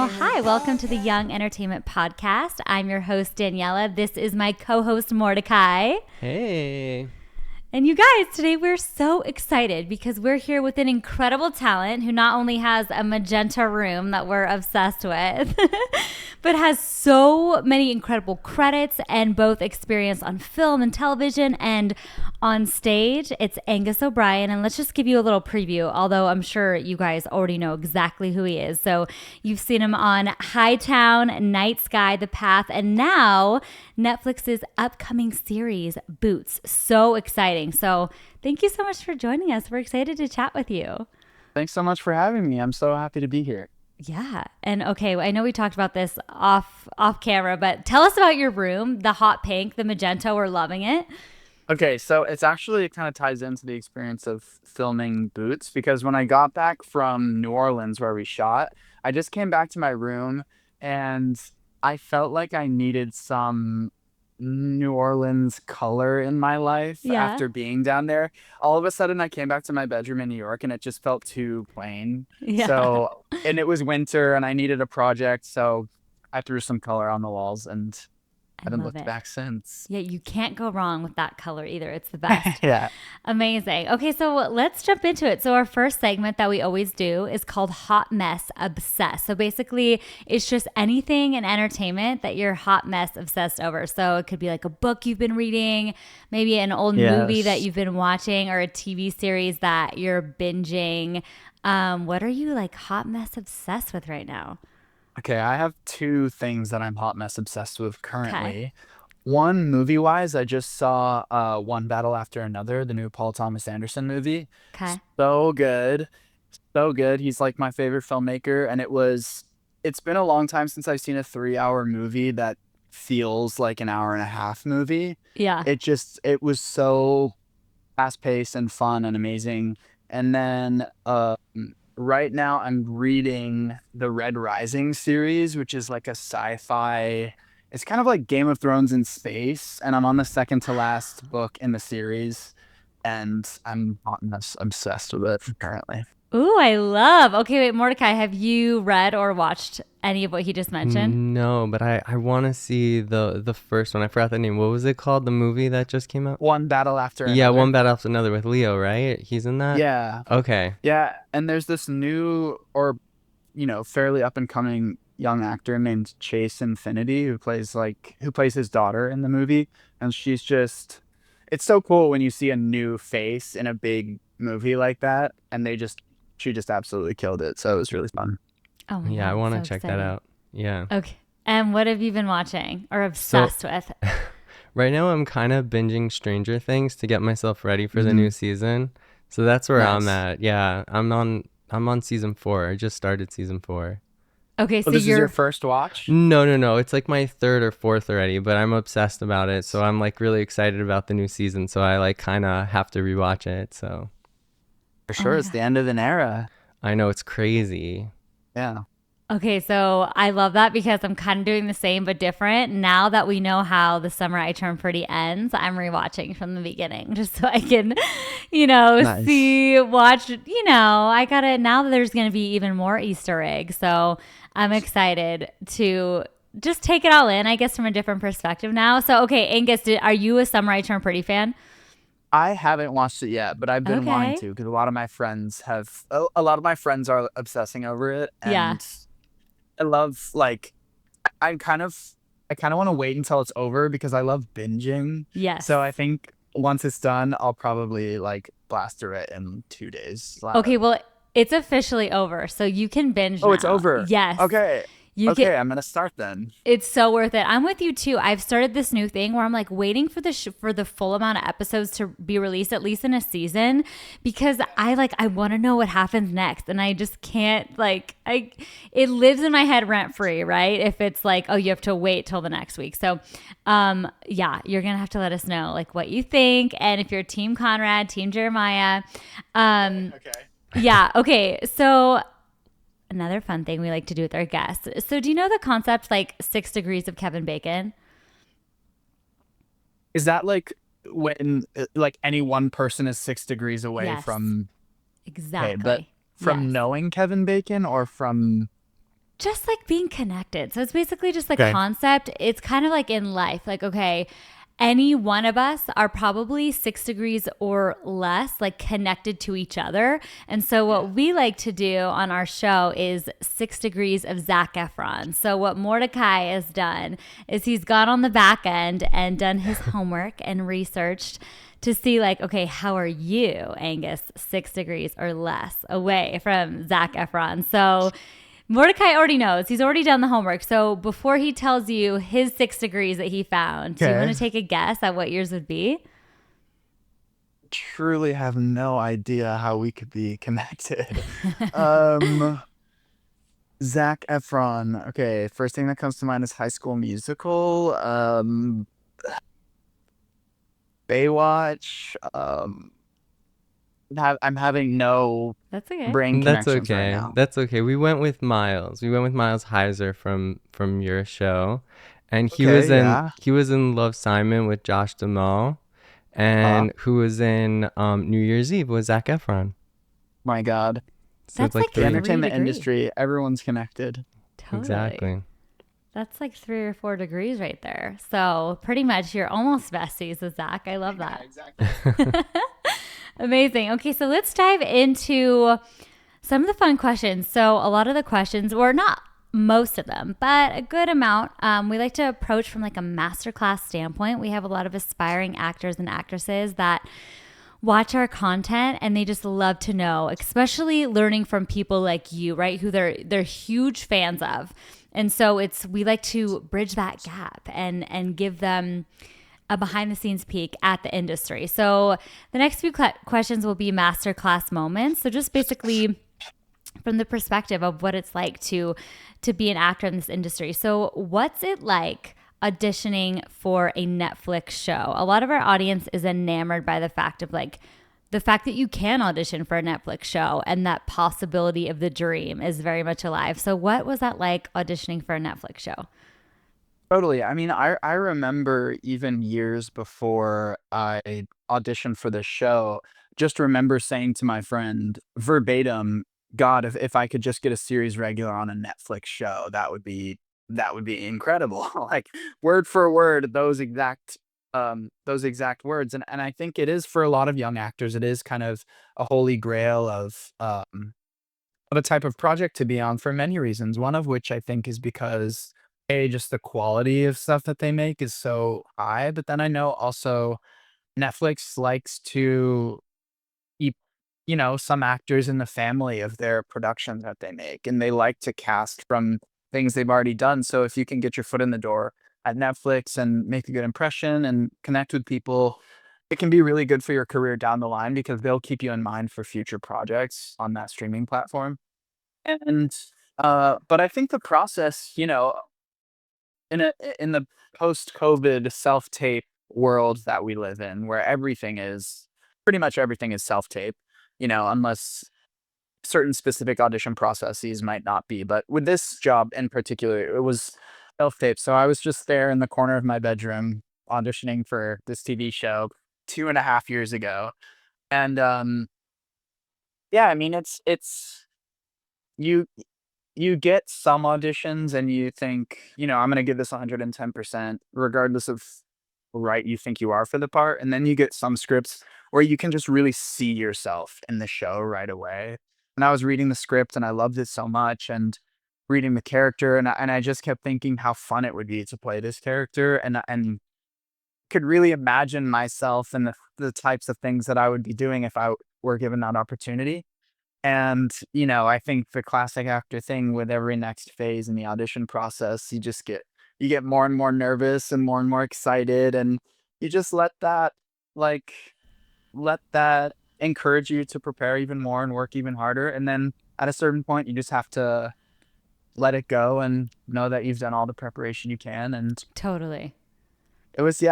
Well, hi, welcome to the Young Entertainment Podcast. I'm your host, Daniella. This is my co-host, Mordechai. Hey. And you guys, today we're so excited because we're here with an incredible talent who not only has a magenta room that we're obsessed with, but has so many incredible credits and both experience on film and television and on stage. It's Angus O'Brien. And let's just give you a little preview, although I'm sure you guys already know exactly who he is. So you've seen him on Hightown, Night Sky, The Path, and now Netflix's upcoming series, Boots. So exciting. So thank you so much for joining us. We're excited to chat with you. Thanks so much for having me. I'm so happy to be here. Yeah. And okay, I know we talked about this off camera, but tell us about your room, the hot pink, the magenta. We're loving it. Okay, so it kind of ties into the experience of filming Boots, because when I got back from New Orleans where we shot, I just came back to my room and I felt like I needed some New Orleans color in my life after being down there. All of a sudden I came back to my bedroom in New York and it just felt too plain. Yeah. So, and it was winter and I needed a project, so I threw some color on the walls and I haven't looked back since. Yeah, you can't go wrong with that color either. It's the best. Yeah. Amazing. Okay, so let's jump into it. So our first segment that we always do is called Hot Mess Obsessed. So basically, it's just anything in entertainment that you're hot mess obsessed over. So it could be like a book you've been reading, maybe an old movie that you've been watching, or a TV series that you're binging. What are you like hot mess obsessed with right now? Okay, I have two things that I'm hot mess obsessed with currently. Okay. One, movie-wise, I just saw One Battle After Another, the new Paul Thomas Anderson movie. Okay. So good. So good. He's like my favorite filmmaker, and it's been a long time since I've seen a 3-hour movie that feels like an hour and a half movie. Yeah. It was so fast-paced and fun and amazing. And then right now, I'm reading the Red Rising series, which is like a sci-fi. It's kind of like Game of Thrones in space, and I'm on the second to last book in the series, and I'm obsessed with it currently. Ooh, I love. Okay, wait, Mordechai, have you read or watched any of what he just mentioned? No, but I want to see the first one. I forgot the name. What was it called? The movie that just came out? One Battle After Another. Yeah, One Battle After Another with Leo, right? He's in that? Yeah. Okay. Yeah, and there's this new fairly up and coming young actor named Chase Infinity who plays his daughter in the movie, and it's so cool when you see a new face in a big movie like that, and she just absolutely killed it. So it was really fun. Oh my yeah, God, I want to so check exciting. that out. Yeah. Okay. And what have you been watching or obsessed with? Right now I'm kind of binging Stranger Things to get myself ready for the new season. So that's where I'm at. Yeah, I'm on season 4. I just started season 4. Okay, so this is your first watch? No. It's like my 3rd or 4th already, but I'm obsessed about it. So I'm like really excited about the new season. So I like kind of have to rewatch it. So for sure, it's the end of an era. I know, it's crazy. Yeah. Okay, so I love that because I'm kind of doing the same but different. Now that we know how The Summer I Turned Pretty ends, I'm rewatching from the beginning just so I can, nice. Watch, I gotta, now that there's gonna be even more Easter eggs. So I'm excited to just take it all in, I guess, from a different perspective now. So, okay, Angus, are you a Summer I Turned Pretty fan? I haven't watched it yet, but I've been wanting to because a lot of my friends are obsessing over it. And I love, I kind of want to wait until it's over because I love binging. Yes. So I think once it's done, I'll probably blast through it in 2 days. Okay, well, it's officially over, so you can binge now. Oh, it's over? Yes. Okay. I'm going to start then. It's so worth it. I'm with you too. I've started this new thing where I'm waiting for the full amount of episodes to be released, at least in a season, because I want to know what happens next. And I just can't, it lives in my head rent free, right? If it's you have to wait till the next week. So, yeah, you're going to have to let us know what you think. And if you're Team Conrad, Team Jeremiah. Okay. Yeah. Okay. So, another fun thing we like to do with our guests. So do you know the concept 6 degrees of Kevin Bacon? Is that when any one person is 6 degrees away from... Exactly. Okay, but from knowing Kevin Bacon or from just like being connected. So it's basically just the Okay. concept. It's kind of like in life, like, okay, any one of us are probably 6 degrees or less like connected to each other. And so what we like to do on our show is 6 degrees of Zac Efron. So what Mordechai has done is he's gone on the back end and done his homework and researched to see like, okay, how are you, Angus, 6 degrees or less away from Zac Efron? So Mordecai already knows. He's already done the homework. So before he tells you his 6 degrees that he found, do you want to take a guess at what yours would be? Truly have no idea how we could be connected. um, Zac Efron. Okay, first thing that comes to mind is High School Musical. Baywatch. I'm having no That's okay. brain That's connections right okay. now. That's okay. We went with Miles. We went with Miles Heizer from your show, and Okay, yeah. he was in Love, Simon with Josh Duhamel, Uh, and who was in New Year's Eve was Zac Efron. my God. So it's That's like The three. entertainment 3 degrees. industry, everyone's connected. Totally. Exactly. That's like 3 or 4 degrees right there. So pretty much you're almost besties with Zach. I love that. Exactly. Amazing. Okay, so let's dive into some of the fun questions. So a lot of the questions, or not most of them, but a good amount, we like to approach from like a masterclass standpoint. We have a lot of aspiring actors and actresses that watch our content and they just love to know, especially learning from people like you, right? Who they're huge fans of. And so we like to bridge that gap and give them a behind the scenes peek at the industry. So the next few questions will be masterclass moments. So just basically from the perspective of what it's like to be an actor in this industry. So what's it like auditioning for a Netflix show? A lot of our audience is enamored by the fact that you can audition for a Netflix show and that possibility of the dream is very much alive. So what was that like auditioning for a Netflix show? Totally. I mean, I remember even years before I auditioned for this show, just remember saying to my friend verbatim, God, if I could just get a series regular on a Netflix show, that would be incredible. Like word for word, those exact words. And I think it is for a lot of young actors, it is kind of a holy grail of a type of project to be on for many reasons. One of which I think is because just the quality of stuff that they make is so high. But then I know also Netflix likes to keep, some actors in the family of their productions that they make, and they like to cast from things they've already done. So if you can get your foot in the door at Netflix and make a good impression and connect with people, it can be really good for your career down the line because they'll keep you in mind for future projects on that streaming platform. And but I think the process, in the post-COVID self-tape world that we live in, where pretty much everything is self-tape, unless certain specific audition processes might not be. But with this job in particular, it was self-tape. So I was just there in the corner of my bedroom auditioning for this TV show 2.5 years ago. And yeah, I mean, it's you you get some auditions and you think, I'm going to give this 110%, regardless of right you think you are for the part. And then you get some scripts where you can just really see yourself in the show right away. And I was reading the script and I loved it so much, and reading the character, and I just kept thinking how fun it would be to play this character, and could really imagine myself and the types of things that I would be doing if I were given that opportunity. And, I think the classic actor thing with every next phase in the audition process, you get more and more nervous and more excited, and you just like, let that encourage you to prepare even more and work even harder. And then at a certain point, you just have to let it go and know that you've done all the preparation you can. And Totally. it was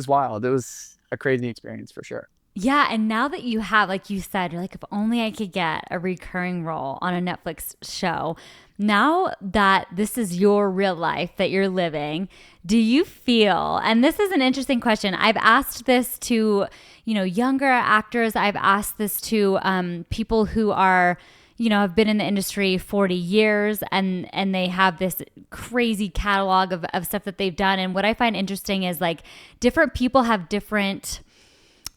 wild. It was a crazy experience for sure. Yeah, and now that you have, like you said, you're like, if only I could get a recurring role on a Netflix show. Now that this is your real life that you're living, do you feel, and this is an interesting question, I've asked this to, younger actors, I've asked this to people who are, have been in the industry 40 years and they have this crazy catalog of stuff that they've done. And what I find interesting is like different people have different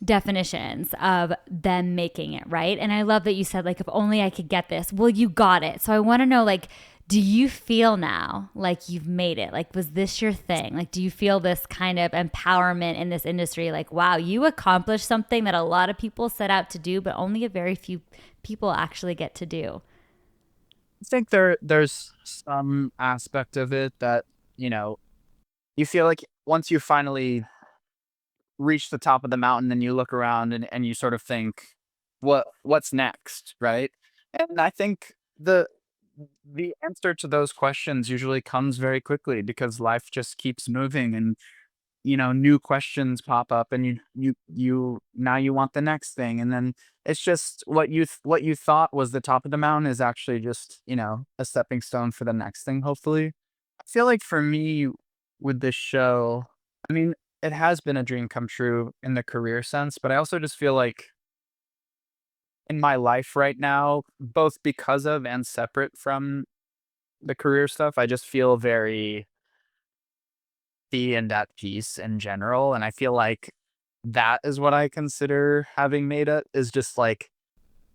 definitions of them making it, right? And I love that you said, like, if only I could get this. Well, you got it. So I want to know, like, do you feel now like you've made it? Like, was this your thing? Like, do you feel this kind of empowerment in this industry? Like, wow, you accomplished something that a lot of people set out to do, but only a very few people actually get to do. I think there's some aspect of it that, you know, you feel like once you finally reach the top of the mountain and you look around and you sort of think, what's next, right? And I think the answer to those questions usually comes very quickly because life just keeps moving and new questions pop up and you now you want the next thing, and then it's just what you thought was the top of the mountain is actually just a stepping stone for the next thing, hopefully. I feel like for me with this show, I mean, it has been a dream come true in the career sense, but I also just feel like in my life right now, both because of and separate from the career stuff, I just feel very and at peace in general. And I feel like that is what I consider having made it, is just like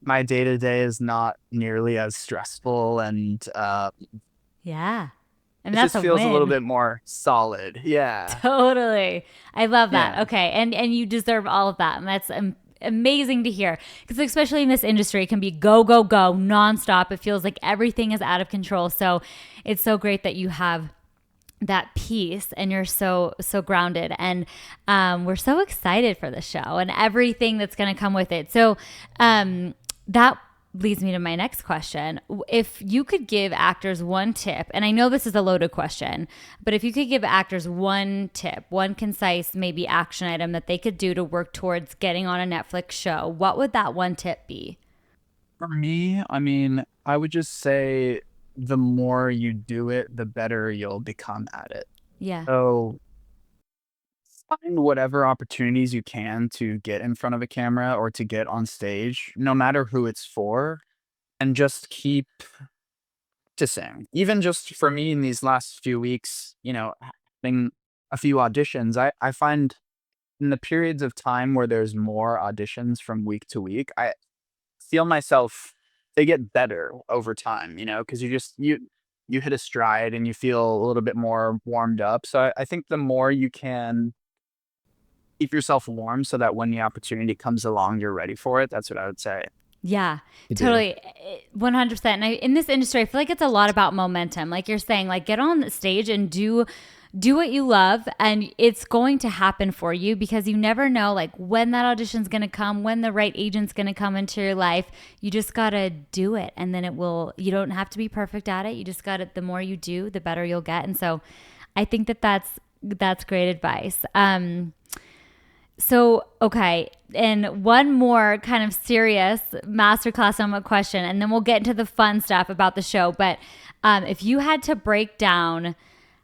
my day to day is not nearly as stressful, and Yeah. And it that's just a feels a little win. bit more solid. Yeah. Totally. I love that. Yeah. Okay. And you deserve all of that. And that's amazing to hear. Because especially in this industry, it can be go, go, go nonstop. It feels like everything is out of control. So it's so great that you have that peace and you're so grounded, and we're so excited for the show and everything that's going to come with it. So that leads me to my next question. If you could give actors one tip, and I know this is a loaded question, but if you could give actors one tip, one concise maybe action item that they could do to work towards getting on a Netflix show, what would that one tip be? For me, I mean, I would just say the more you do it, the better you'll become at it. Yeah. So find whatever opportunities you can to get in front of a camera or to get on stage, no matter who it's for, and just keep practicing. Even just for me in these last few weeks, having a few auditions, I find in the periods of time where there's more auditions from week to week, I feel myself, they get better over time, because you hit a stride and you feel a little bit more warmed up. So I think the more you can keep yourself warm so that when the opportunity comes along, you're ready for it. That's what I would say Yeah, to do. totally. 100%. And in this industry, I feel like it's a lot about momentum. Like you're saying, like get on the stage and do what you love, and it's going to happen for you because you never know like when that audition's going to come, when the right agent's going to come into your life. You just got to do it, and then you don't have to be perfect at it. You just got to, the more you do, the better you'll get. And so I think that's great advice. So, okay. And one more kind of serious masterclass moment question, and then we'll get into the fun stuff about the show. But if you had to break down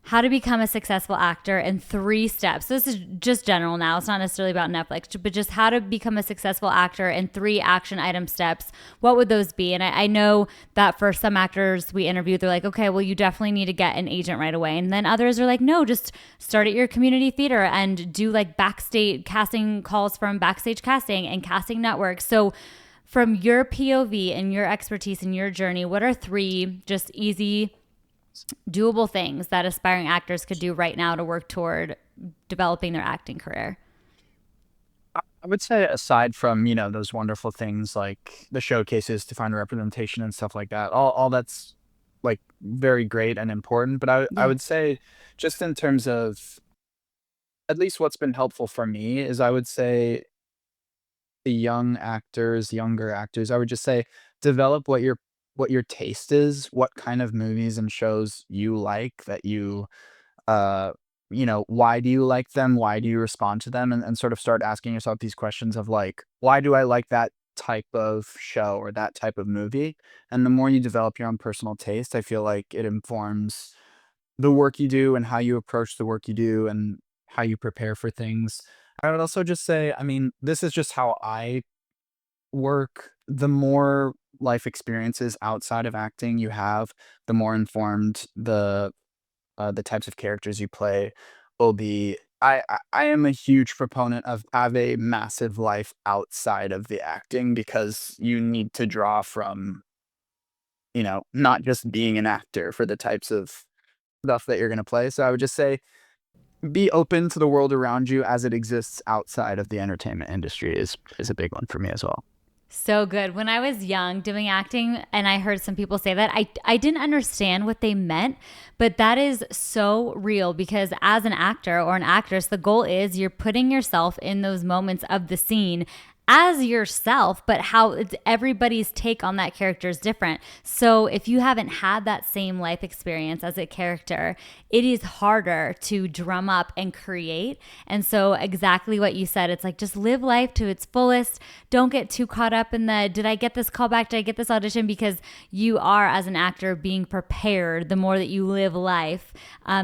how to become a successful actor in 3 steps. So this is just general now. It's not necessarily about Netflix, but just how to become a successful actor in 3 action item steps. What would those be? And I know that for some actors we interviewed, they're like, okay, well, you definitely need to get an agent right away. And then others are like, no, just start at your community theater and do like backstage casting calls from Backstage Casting and casting networks. So from your POV and your expertise and your journey, what are 3 just easy doable things that aspiring actors could do right now to work toward developing their acting career? I would say aside from, those wonderful things like the showcases to find representation and stuff like that, all that's like very great and important. But I Yeah. would say just in terms of at least what's been helpful for me is I would say the younger actors, I would just say develop what your taste is, what kind of movies and shows you like that uh, why do you like them? Why do you respond to them? And sort of start asking yourself these questions of like, why do I like that type of show or that type of movie? And the more you develop your own personal taste, I feel like it informs the work you do and how you approach the work you do and how you prepare for things. I would also just say, I mean, this is just how I work. the more life experiences outside of acting you have, the more informed the types of characters you play will be. I am a huge proponent of have a massive life outside of the acting because you need to draw from, not just being an actor for the types of stuff that you're going to play. So I would just say be open to the world around you as it exists outside of the entertainment industry is a big one for me as well. So good. When I was young doing acting and I heard some people say that, I didn't understand what they meant, but that is so real because as an actor or an actress, the goal is you're putting yourself in those moments of the scene as yourself, but how it's everybody's take on that character is different. So if you haven't had that same life experience as a character, it is harder to drum up and create. And so exactly what you said, it's like just live life to its fullest. Don't get too caught up in the did I get this callback? Did I get this audition? Because you are as an actor being prepared the more that you live life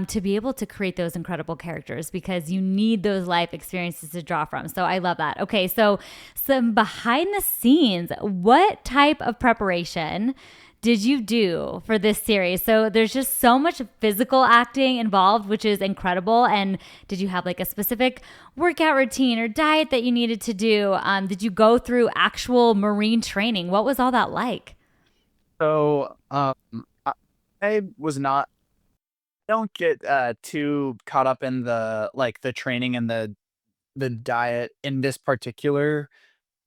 to be able to create those incredible characters because you need those life experiences to draw from. So I love that. Okay, so some behind the scenes. What type of preparation did you do for this series? So there's just so much physical acting involved, which is incredible. And did you have like a specific workout routine or diet that you needed to do? Did you go through actual Marine training? What was all that like? So I was not. Don't get too caught up in the training and the diet in this particular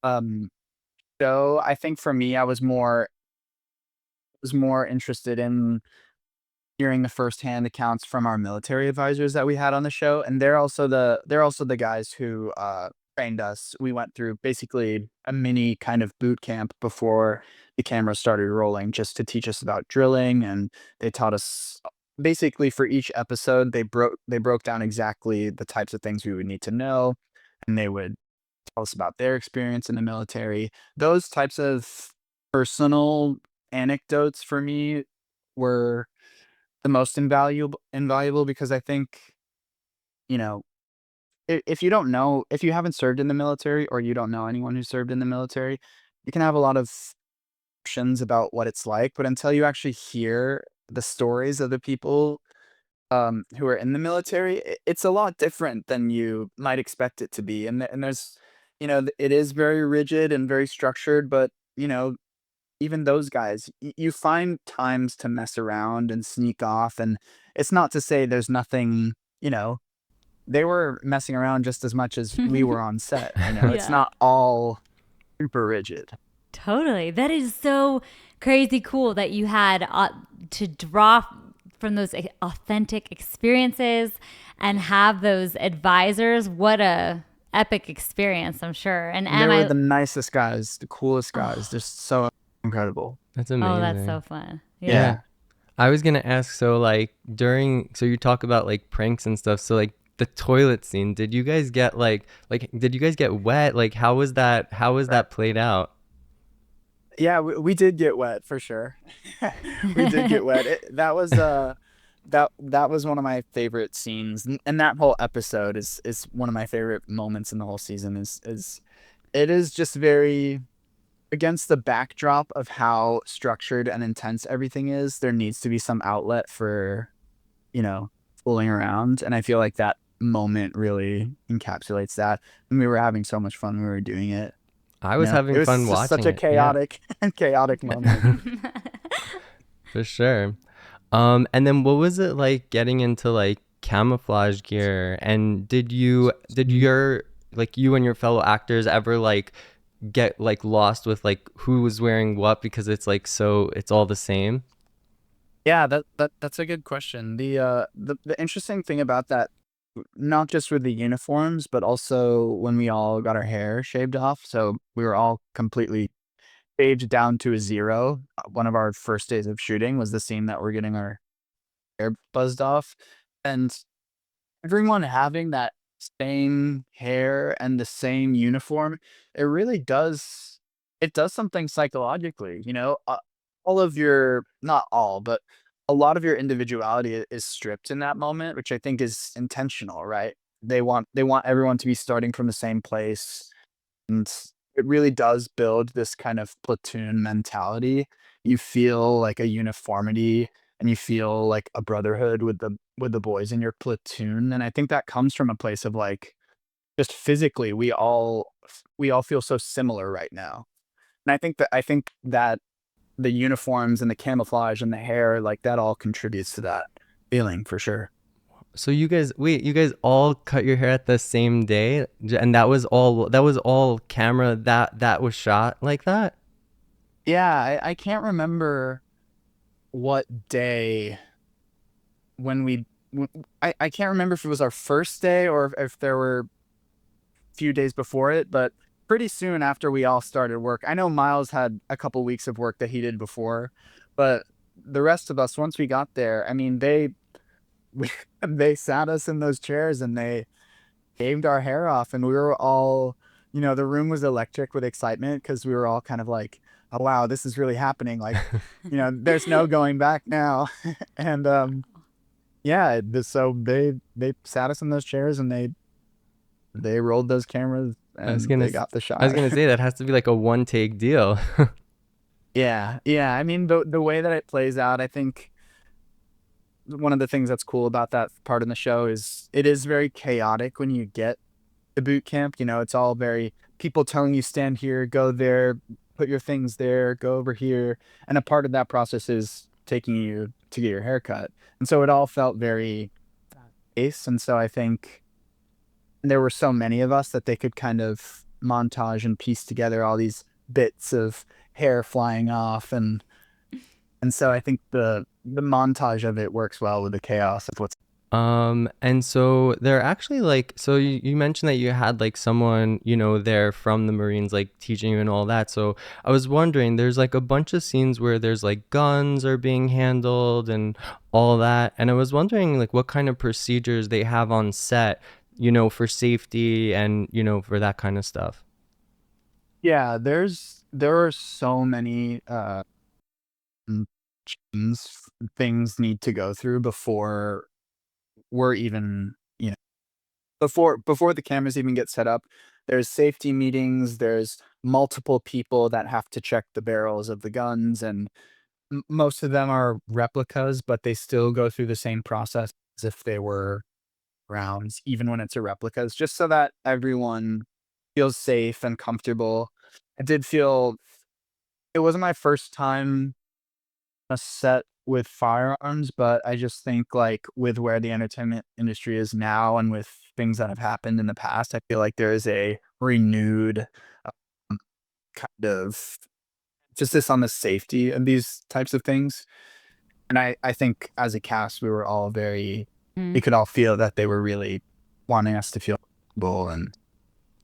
um show. I think for me, I was more interested in hearing the firsthand accounts from our military advisors that we had on the show, and they're also the guys who trained us. We went through basically a mini kind of boot camp before the camera started rolling, just to teach us about drilling, and they taught us basically for each episode they broke down exactly the types of things we would need to know, and they would tell us about their experience in the military. Those types of personal anecdotes for me were the most invaluable because I think, you know, if you don't know, if you haven't served in the military or you don't know anyone who served in the military, you can have a lot of options about what it's like, but until you actually hear the stories of the people who are in the military, it's a lot different than you might expect it to be. And there's, it is very rigid and very structured, but even those guys, you find times to mess around and sneak off. And it's not to say there's nothing, you know, they were messing around just as much as we were on set. It's Yeah. not all super rigid. Totally. That is so crazy cool that you had to draw from those authentic experiences and have those advisors. What a epic experience, I'm sure. And They am were I the nicest guys, the coolest guys, oh, just so incredible. That's oh, that's amazing. so fun. Yeah. Yeah. Yeah. I was gonna ask, so like so you talk about like pranks and stuff. So like the toilet scene, did you guys get did you guys get wet? Like how was Right. that played out? Yeah, we did get wet for sure. We did get wet. That was one of my favorite scenes, and that whole episode is one of my favorite moments in the whole season. Is it is just very against the backdrop of how structured and intense everything is. There needs to be some outlet for you know fooling around, and I feel like that moment really encapsulates that. And we were having so much fun when we were doing it. I was It having was fun just such watching a it. Yeah, chaotic and chaotic moment. for sure. And then what was it like getting into like camouflage gear? And did your like you and your fellow actors ever like get like lost with like who was wearing what because it's like so it's all the same? Yeah, that's a good question. The interesting thing about that, not just with the uniforms, but also when we all got our hair shaved off, so we were all completely shaved down to a zero. One of our first days of shooting was the scene that we're getting our hair buzzed off, and everyone having that same hair and the same uniform, it does something psychologically, all of your not all, but a lot of your individuality is stripped in that moment, which I think is intentional, right? They want everyone to be starting from the same place, and it really does build this kind of platoon mentality. You feel like a uniformity and you feel like a brotherhood with the boys in your platoon. And I think that comes from a place of like just physically we all feel so similar right now. And I think that the uniforms and the camouflage and the hair, like that all contributes to that feeling for sure. So you guys, wait, you guys all cut your hair at the same day, and that was all camera that was shot like that? Yeah, I can't remember what day when we I can't remember if it was our first day or if there were a few days before it, but pretty soon after we all started work. I know Miles had a couple weeks of work that he did before, but the rest of us, once we got there, I mean, we, they sat us in those chairs and they shaved our hair off, and we were all, the room was electric with excitement because we were all kind of like, oh wow, this is really happening. Like, there's no going back now. And yeah, so they sat us in those chairs and they rolled those cameras I was and gonna they s- got the I was shot. gonna say that has to be like a one take deal. Yeah, yeah. I mean, the way that it plays out, I think one of the things that's cool about that part in the show is it is very chaotic when you get to boot camp. It's all very people telling you stand here, go there, put your things there, go over here, and a part of that process is taking you to get your haircut. And so it all felt very ace. And so I think there were so many of us that they could kind of montage and piece together all these bits of hair flying off, and so I think the montage of it works well with the chaos of what's. And so they're actually like, so you mentioned that you had like someone, there from the Marines, like teaching you and all that. So I was wondering, there's like a bunch of scenes where there's like guns are being handled and all that. And I was wondering like what kind of procedures they have on set, for safety and, for that kind of stuff. Yeah, there are so many mm, things need to go through before we're even, before the cameras even get set up. There's safety meetings, there's multiple people that have to check the barrels of the guns, and most of them are replicas, but they still go through the same process as if they were rounds, even when it's a replica. It's just so that everyone feels safe and comfortable. I did feel it wasn't my first time on a set with firearms, but I just think like with where the entertainment industry is now and with things that have happened in the past, I feel like there is a renewed um, kind of emphasis on the safety of these types of things. And I think as a cast, we were all very, you could all feel that they were really wanting us to feel comfortable. And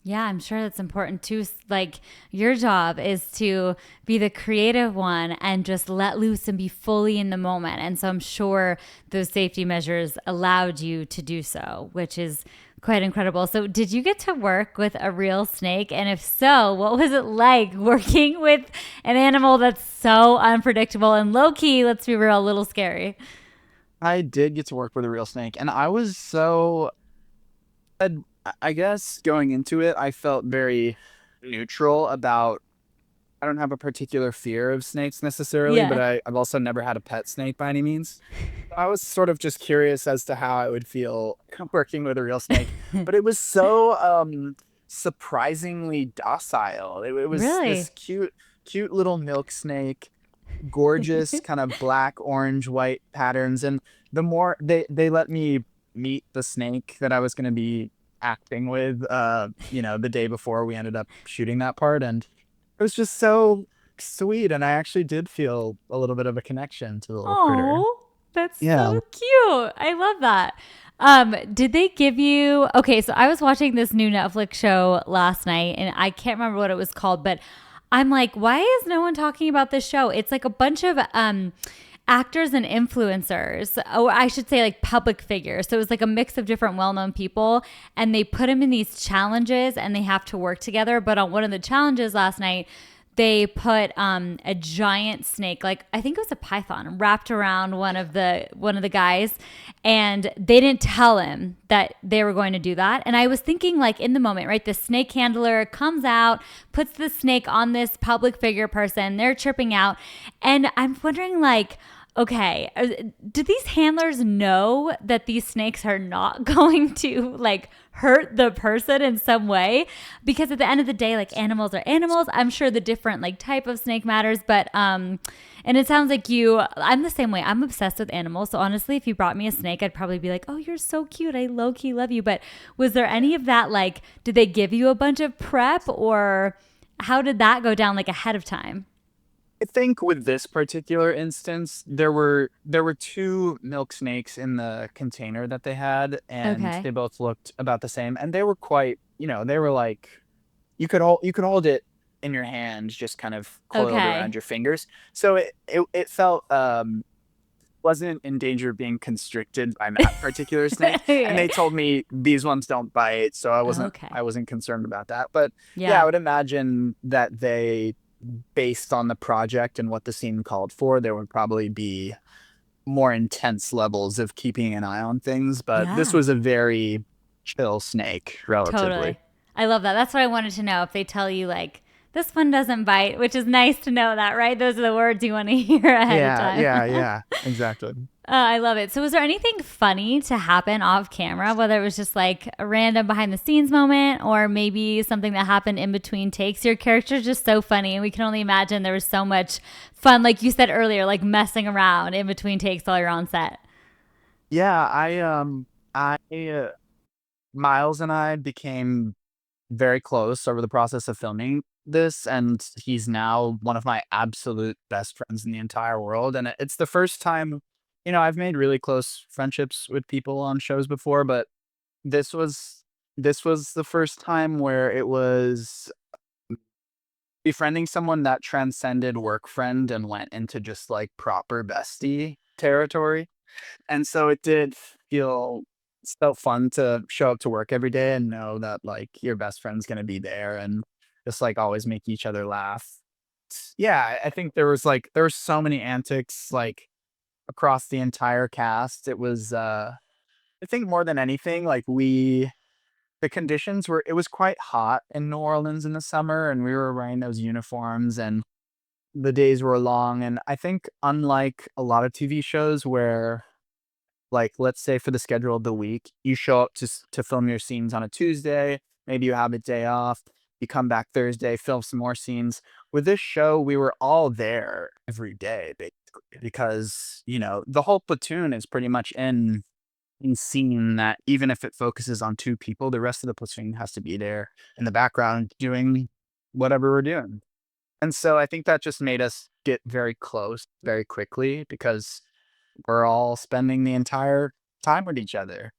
Yeah, I'm sure that's important too. Like, your job is to be the creative one and just let loose and be fully in the moment. And so I'm sure those safety measures allowed you to do so, which is quite incredible. So, did you get to work with a real snake? And if so, what was it like working with an animal that's so unpredictable and low key, let's be real, a little scary? I did get to work with a real snake, and I was so I guess going into it, I felt very neutral about. I don't have a particular fear of snakes necessarily, but Yeah. I've also never had a pet snake by any means. I was sort of just curious as to how I would feel working with a real snake, but it was so surprisingly docile. It was this Really? cute little milk snake, gorgeous kind of black, orange, white patterns. And the more they let me meet the snake that I was going to be acting with, the day before we ended up shooting that part, and it was just so sweet. And I actually did feel a little bit of a connection to the little critter. Oh, that's Yeah. so cute. I love that. Did they give you okay, so I was watching this new Netflix show last night and I can't remember what it was called, but I'm like, why is no one talking about this show? It's like a bunch of actors and influencers, or I should say like public figures. So it was like a mix of different well-known people and they put them in these challenges and they have to work together. But on one of the challenges last night, they put a giant snake, like I think it was a python, wrapped around one of the guys, and they didn't tell him that they were going to do that. And I was thinking, like, in the moment, right, the snake handler comes out, puts the snake on this public figure person, they're tripping out, and I'm wondering, like, okay, do these handlers know that these snakes are not going to like hurt the person in some way? Because at the end of the day, like, animals are animals. I'm sure the different like type of snake matters, but and it sounds like I'm the same way. I'm obsessed with animals. So honestly, if you brought me a snake, I'd probably be like, "Oh, you're so cute. I low key love you." But was there any of that, like, did they give you a bunch of prep, or how did that go down, like, ahead of time? I think with this particular instance, there were two milk snakes in the container that they had, and Okay. they both looked about the same, and they were quite, they were like you could hold it in your hand, just kind of coiled around Okay. your fingers. So it felt wasn't in danger of being constricted by that particular snake. And Okay. they told me these ones don't bite, so I wasn't Okay. I wasn't concerned about that. But yeah, I Yeah. would imagine that they, based on the project and what the scene called for, there would probably be more intense levels of keeping an eye on things. But this Yeah. was a very chill snake, relatively. Totally. I love that. That's what I wanted to know. If they tell you, like, this one doesn't bite, which is nice to know that, right? Those are the words you want to hear ahead of Yeah, time. yeah, yeah, exactly. I love it. So, was there anything funny to happen off camera, whether it was just like a random behind the scenes moment or maybe something that happened in between takes? Your character's just so funny, and we can only imagine there was so much fun, like you said earlier, like messing around in between takes while you're on set. Yeah, I Miles and I became very close over the process of filming this, and he's now one of my absolute best friends in the entire world. And it's the first time, I've made really close friendships with people on shows before, but this was this was the first time where it was befriending someone that transcended work friend and went into just like proper bestie territory. And so it did feel so fun to show up to work every day and know that like your best friend's gonna be there and just like always make each other laugh. Yeah, I think there were so many antics like across the entire cast. It was I think more than anything, like the conditions were it was quite hot in New Orleans in the summer, and we were wearing those uniforms, and the days were long. And I think unlike a lot of TV shows where, like, let's say for the schedule of the week, you show up to film your scenes on a Tuesday, maybe you have a day off, you come back Thursday, film some more scenes. With this show, we were all there every day, basically, because, the whole platoon is pretty much in scene, that even if it focuses on two people, the rest of the platoon has to be there in the background doing whatever we're doing. And so I think that just made us get very close very quickly because we're all spending the entire time with each other.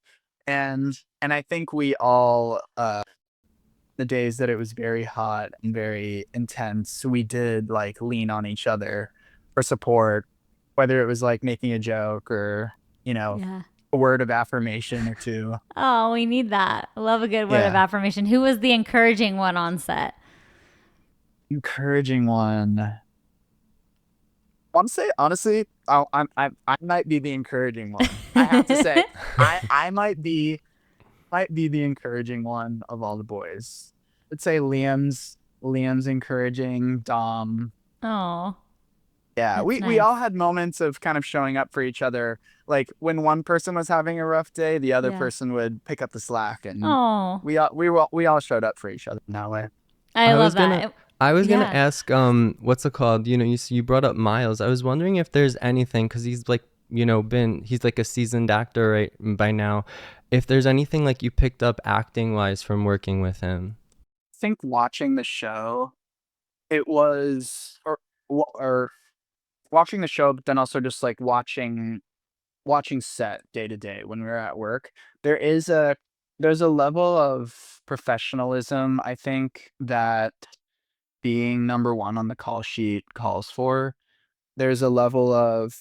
And I think we all the days that it was very hot and very intense, we did like lean on each other for support, whether it was like making a joke or, you know, Yeah. a word of affirmation or two. Oh, we need that. I love a good word of Yeah. affirmation. Who was the encouraging one on set? Encouraging one. I want to say honestly, I might be the encouraging one. I have to say, I might be the encouraging one of all the boys. I'd say Liam's encouraging. Dom. Oh, Yeah, that's we all nice. had moments of kind of showing up for each other. Like when one person was having a rough day, the other Yeah. person would pick up the slack, and Oh, we all showed up for each other in that way. I I love was gonna that. I was gonna Yeah. ask what's it called? You brought up Miles. I was wondering if there's anything cuz he's like, been he's like a seasoned actor right by now. If there's anything like you picked up acting wise from working with him. I think watching the show, it was or watching the show, but then also just like watching set day to day when we were at work. There is a there's a level of professionalism, I think, that being number one on the call sheet calls for. There's a level of,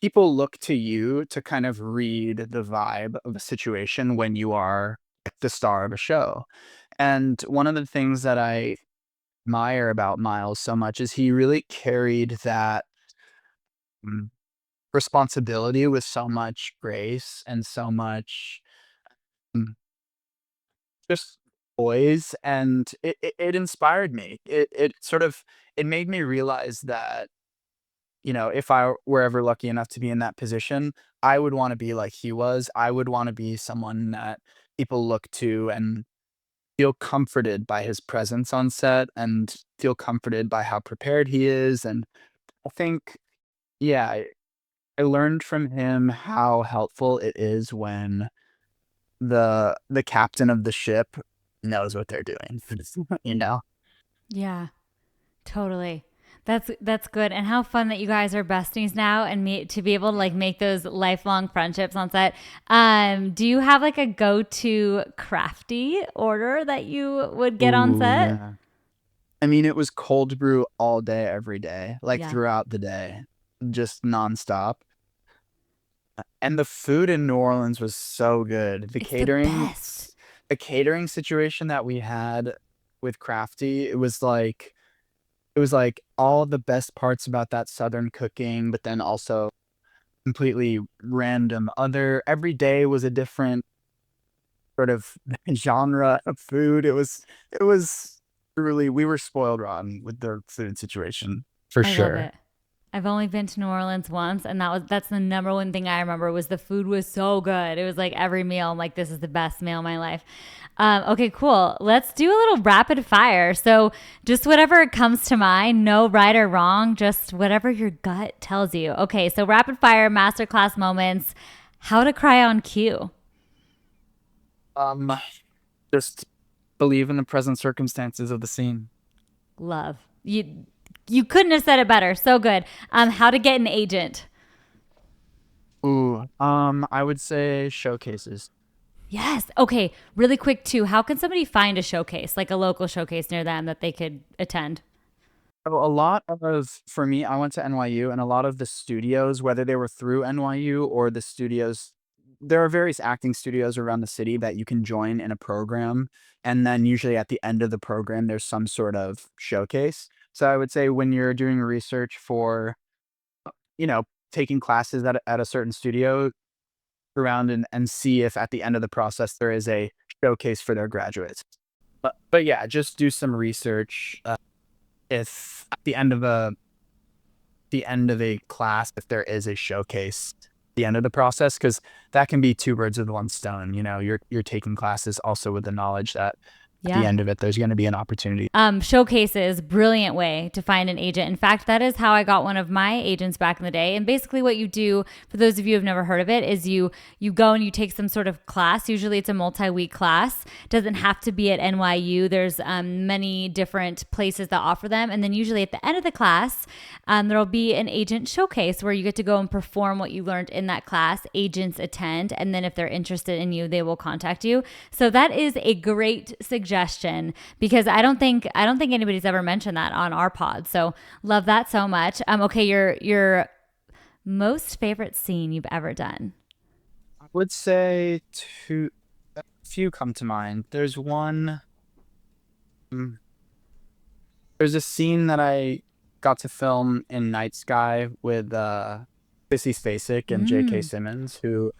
people look to you to kind of read the vibe of a situation when you are the star of a show. And one of the things that admire about Miles so much is he really carried that mm, responsibility with so much grace and so much mm, just poise, and it inspired me. It sort of it made me realize that, if I were ever lucky enough to be in that position, I would want to be like he was. I would want to be someone that people look to and feel comforted by his presence on set and feel comforted by how prepared he is. And I think, yeah, I learned from him how helpful it is when the captain of the ship knows what they're doing. you know? Yeah. Totally. That's good. And how fun that you guys are besties now and me to be able to like make those lifelong friendships on set. Do you have like a go-to crafty order that you would get on Ooh, set? yeah. I mean, it was cold brew all day, every day, like Yeah. throughout the day, just nonstop. And the food in New Orleans was so good. It's the best. The catering situation that we had with Crafty, it was like all the best parts about that Southern cooking, but then also completely random other every day was a different sort of genre of food. It was truly we were spoiled rotten with the food situation for I love sure. it. I've only been to New Orleans once, and that's the number one thing I remember was the food was so good. It was like every meal, I'm like, this is the best meal of my life. Okay, cool. Let's do a little rapid fire. So just whatever comes to mind, no right or wrong, just whatever your gut tells you. Okay, so rapid fire masterclass moments. How to cry on cue. Um, just believe in the present circumstances of the scene. Love you couldn't have said it better. So good. How to get an agent. Ooh, I would say showcases. Yes. Okay. Really quick too. How can somebody find a showcase, like a local showcase near them that they could attend? So a lot of for me, I went to NYU, and a lot of the studios, whether they were through NYU or the studios, there are various acting studios around the city that you can join in a program. And then usually at the end of the program, there's some sort of showcase. So I would say when you're doing research for, you know, taking classes at a certain studio, around and see if at the end of the process there is a showcase for their graduates. But yeah, just do some research. If at the end of a class, if there is a showcase at the end of the process, because that can be two birds with one stone. You're taking classes also with the knowledge that at the Yeah. end of it there's going to be an opportunity. Showcases, brilliant way to find an agent. In fact, that is how I got one of my agents back in the day. And basically, what you do, for those of you who've never heard of it, is you go and you take some sort of class. Usually, it's a multi-week class. Doesn't have to be at NYU. There's many different places that offer them. And then usually at the end of the class, there'll be an agent showcase where you get to go and perform what you learned in that class. Agents attend, and then if they're interested in you, they will contact you. So that is a great suggestion because I don't think anybody's ever mentioned that on our pod. So love that so much. Okay, your most favorite scene you've ever done. I would say a few come to mind. Mm, there's a scene that I got to film in Night Sky with Sissy Spacek and J.K. Mm. Simmons, who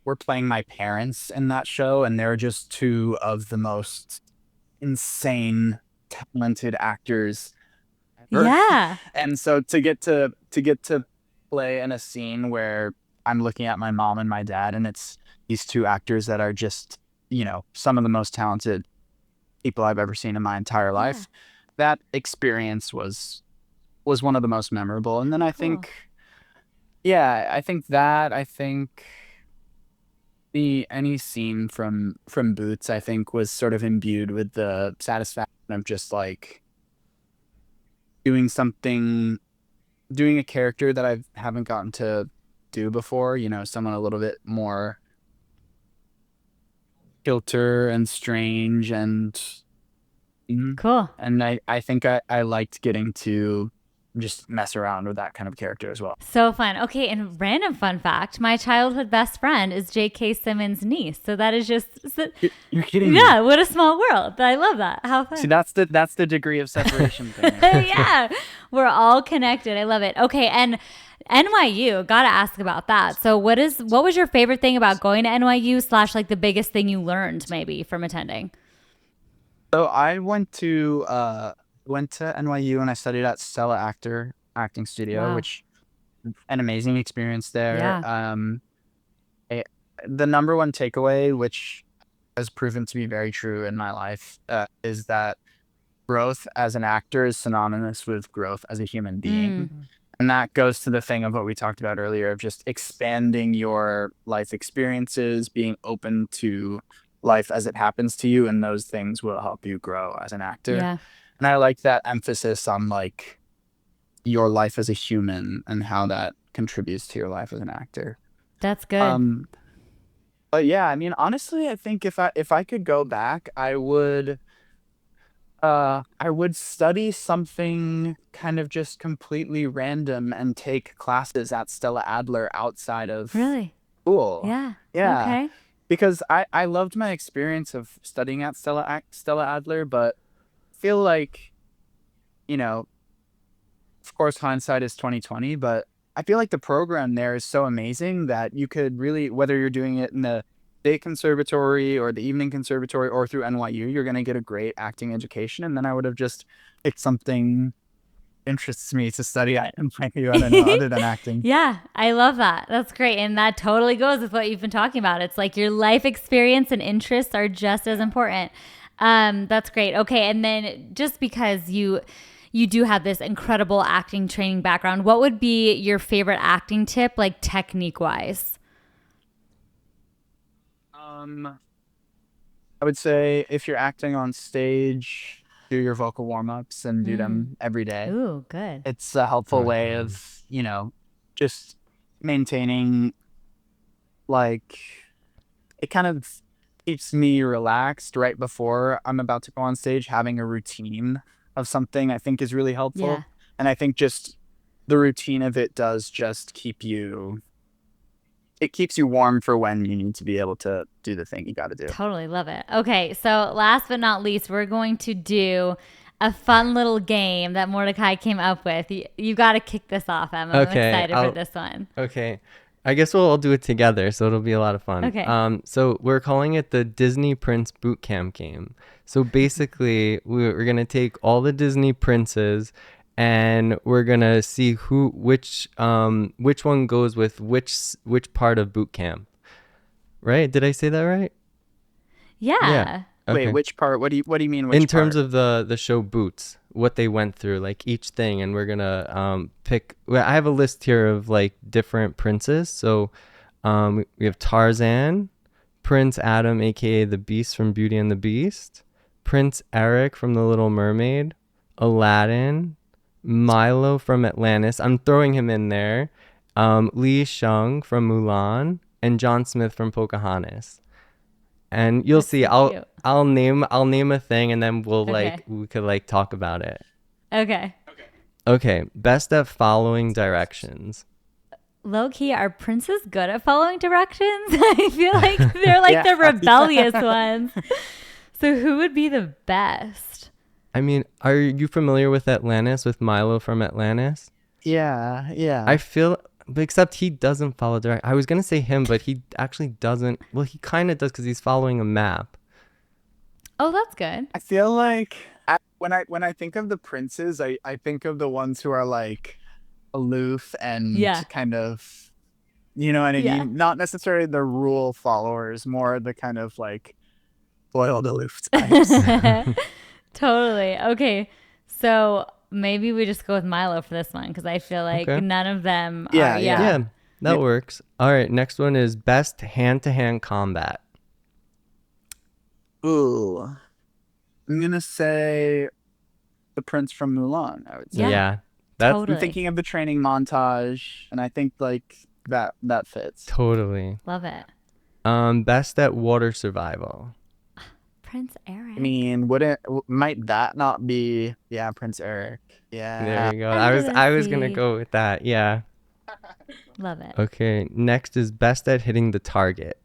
were playing my parents in that show, and they're just two of the most insane, talented actors ever. Yeah. And so to get to play in a scene where I'm looking at my mom and my dad, and it's these two actors that are just, some of the most talented people I've ever seen in my entire Yeah. life. That experience was one of the most memorable. And then I Cool. think, yeah, I think the any scene from Boots, I think, was sort of imbued with the satisfaction of just like doing something, doing a character that I haven't gotten to do before. Someone a little bit more kilter and strange, Cool. and I think I liked getting to. just mess around with that kind of character as well. So fun. Okay, and random fun fact, my childhood best friend is J.K. Simmons' niece. So that is just You're kidding me. yeah, what a small world. I love that. How fun. See, that's the degree of separation thing. Yeah, we're all connected. I love it. Okay, and NYU, gotta ask about that. So what was your favorite thing about going to NYU / like the biggest thing you learned maybe from attending? So I went to NYU and I studied at Stella Acting Studio, Wow. which an amazing experience there. Yeah. The number one takeaway, which has proven to be very true in my life, is that growth as an actor is synonymous with growth as a human being. And that goes to the thing of what we talked about earlier of just expanding your life experiences, being open to life as it happens to you, and those things will help you grow as an actor. Yeah. And I like that emphasis on like your life as a human and how that contributes to your life as an actor. That's good. But yeah, I mean, honestly, I think if I could go back, I would study something kind of just completely random and take classes at Stella Adler outside of Really? school. Yeah. Yeah, Okay. because I loved my experience of studying at Stella Adler, but I feel like, you know, of course, hindsight is 2020, but I feel like the program there is so amazing that you could really, whether you're doing it in the day conservatory or the evening conservatory or through NYU, you're going to get a great acting education. And then I would have just picked something interests me to study at NYU, I don't know, other than acting. Yeah, I love that. That's great. And that totally goes with what you've been talking about. It's like your life experience and interests are just as important. That's great. Okay. And then just because you do have this incredible acting training background, what would be your favorite acting tip, like technique wise? I would say if you're acting on stage, do your vocal warm-ups and do them every day. Ooh, good. It's a helpful way of, just maintaining, like, it kind of keeps me relaxed right before I'm about to go on stage. Having a routine of something I think is really helpful. Yeah. And I think just the routine of it does just it keeps you warm for when you need to be able to do the thing you got to do. Totally love it. Okay, so last but not least, we're going to do a fun little game that Mordechai came up with. You got to kick this off, Emma. I'm excited for this one. Okay. I guess we'll all do it together, so it'll be a lot of fun. Okay. So we're calling it the Disney Prince Boot Camp game. So basically, we're gonna take all the Disney princes, and we're gonna see which one goes with which part of boot camp. Right? Did I say that right? Yeah. Okay. Wait, which part? What do you mean? Which In terms part? of the show Boots, what they went through, like each thing, and we're gonna pick. Well, I have a list here of like different princes. So we have Tarzan, Prince Adam, aka the Beast from Beauty and the Beast, Prince Eric from The Little Mermaid, Aladdin, Milo from Atlantis. I'm throwing him in there. Lee Shung from Mulan, and John Smith from Pocahontas. And you'll see. so cute. I'll name a thing, and then Okay. we could like talk about it. Okay. Okay. Best at following directions. Low key, are princes good at following directions? I feel like they're like the rebellious ones. So who would be the best? I mean, are you familiar with Atlantis, with Milo from Atlantis? Yeah. I feel, but except he doesn't follow direct. I was gonna say him, but he actually doesn't. Well, he kind of does because he's following a map. Oh, that's good. I feel like when I think of the princes, I think of the ones who are like aloof and Yeah. kind of, you know what I Yeah. mean? Not necessarily the rule followers, more the kind of like loyal aloof types. Totally. Okay. So maybe we just go with Milo for this one because I feel like Okay. none of them Yeah, are. Yeah, that Yeah. works. All right, next one is best hand-to-hand combat. Ooh. I'm going to say the prince from Mulan, I would say. Yeah. That's Totally. I'm thinking of the training montage, and I think like that fits. totally. Love it. Best at water survival. Prince Eric. I mean, might that not be, yeah, Prince Eric? Yeah. There you go. Under the I was gonna sea. go with that. Yeah. Love it. Okay. Next is best at hitting the target.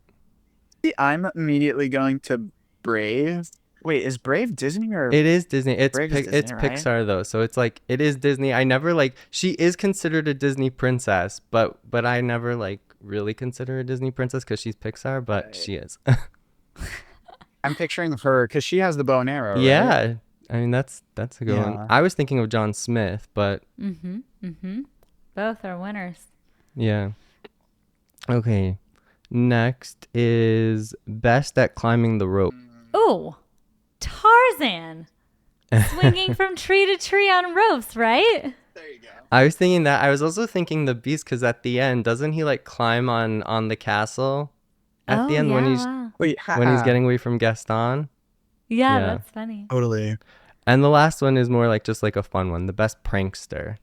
See, I'm immediately going to Brave. Wait, is Brave Disney or It is Disney. Brave is Disney, It's right? Pixar though, so it's like it is Disney. I never like she is considered a Disney princess, but I never like really consider her a Disney princess because she's Pixar, but Right. she is. I'm picturing her because she has the bow and arrow, right? Yeah, I mean that's a good one. Yeah. I was thinking of John Smith, but Both are winners. yeah. Okay. Next is best at climbing the rope. Ooh, Tarzan. Swinging from tree to tree on ropes, right? There you go. I was thinking that. I was also thinking the Beast because at the end, doesn't he like climb on the castle at the end when he's wow. Wait, getting away from Gaston? Yeah, Yeah. that's funny. totally. And the last one is more like just like a fun one, the best prankster.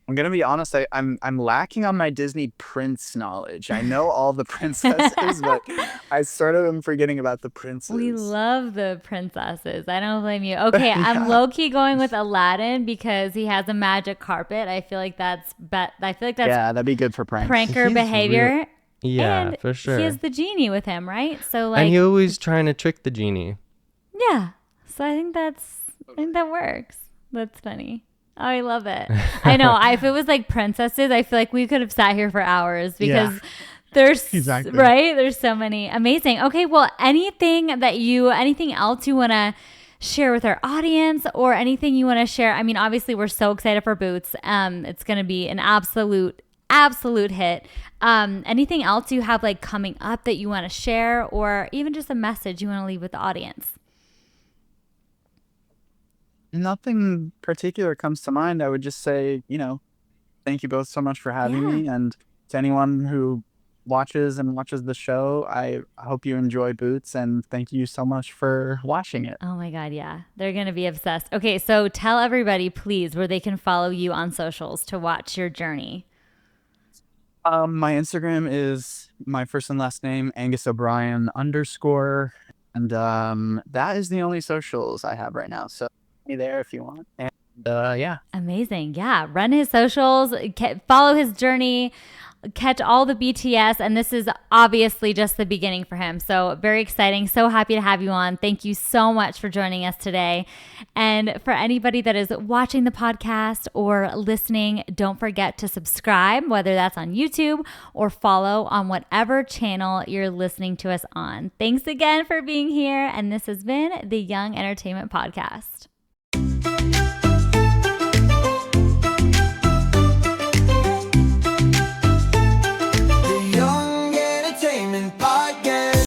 I'm gonna be honest. I'm lacking on my Disney prince knowledge. I know all the princesses, but I sort of am forgetting about the princes. We love the princesses. I don't blame you. Okay, I'm low key going with Aladdin because he has a magic carpet. I feel like that's Yeah, that'd be good for pranks. pranker He's behavior. Yeah, and for sure. He has the genie with him, right? So like, And he always trying to trick the genie. yeah. So I think that works. That's funny. Oh, I love it. I know. If it was like princesses, I feel like we could have sat here for hours because there's Exactly. right. There's so many. Amazing. Okay. Well, anything else you want to share with our audience or anything you want to share? I mean, obviously we're so excited for Boots. It's going to be an absolute hit. Anything else you have like coming up that you want to share or even just a message you want to leave with the audience? Nothing particular comes to mind. I would just say, thank you both so much for having me. And to anyone who watches the show, I hope you enjoy Boots. And thank you so much for watching it. Oh my God, yeah. They're going to be obsessed. Okay, so tell everybody, please, where they can follow you on socials to watch your journey. My Instagram is my first and last name, Angus O'Brien _. And that is the only socials I have right now. So me there if you want. And yeah. Amazing. Yeah. Run his socials, follow his journey, catch all the BTS. And this is obviously just the beginning for him. So very exciting. So happy to have you on. Thank you so much for joining us today. And for anybody that is watching the podcast or listening, don't forget to subscribe, whether that's on YouTube or follow on whatever channel you're listening to us on. Thanks again for being here. And this has been the Young Entertainment Podcast.